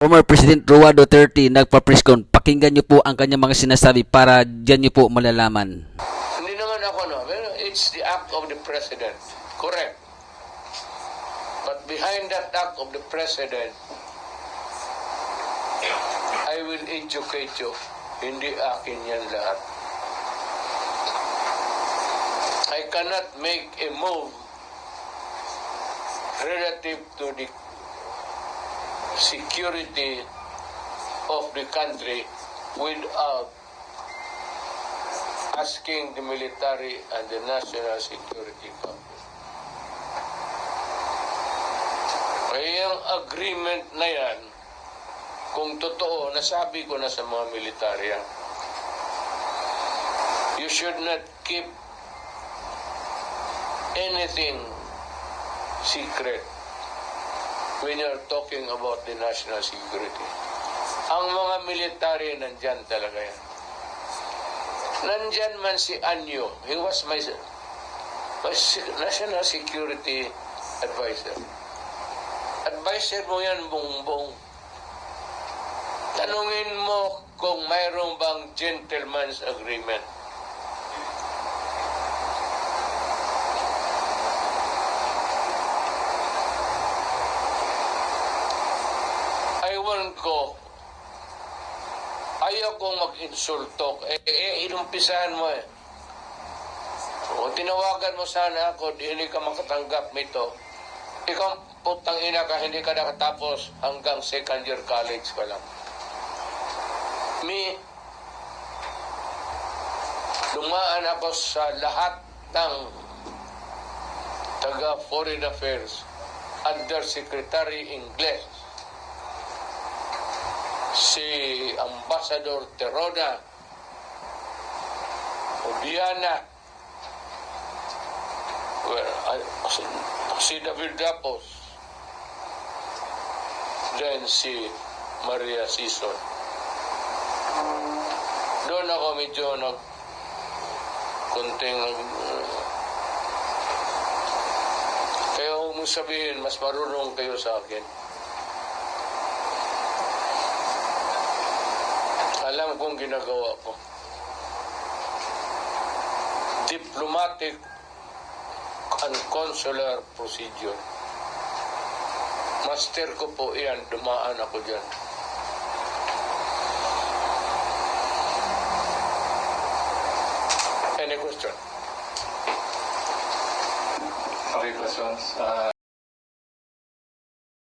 Former President Roa Duterte nagpa-presscon. Pakinggan niyo po ang kanyang mga sinasabi para diyan niyo po malalaman. Hindi naman ako, no? It's the act of the President. Correct. But behind that act of the President, I will educate you. Hindi akin yan lahat. I cannot make a move relative to the security of the country without asking the military and the National Security Council. Kaya yung agreement na yan, kung totoo, nasabi ko na sa mga militarya, you should not keep anything secret when you're talking about the national security. Ang mga military, nandyan talaga yan. Nandyan man si Anyo. He was my national security advisor. Advisor mo yan, Bongbong. Tanungin mo kung mayroong bang gentleman's agreement. Aywan ko, ayaw kong mag-insulto. Inumpisahan mo eh. O tinawagan mo sana ako, hindi ka makatanggap nito. Ikaw, putang ina ka, hindi ka nakatapos hanggang second year college ka lang. Dumaan ako sa lahat ng taga-Foreign Affairs, Undersecretary Ingles, si Ambassador Terona, Obiana, si David Rapos, then si Maria Sison. Doon ako medyo kaya huwag mong sabihin, mas marunong kayo sa akin. Alam kong ginagawa ko. Diplomatic and consular procedure. Master ko po iyan, dumaan ako dyan. Any question? Okay, questions.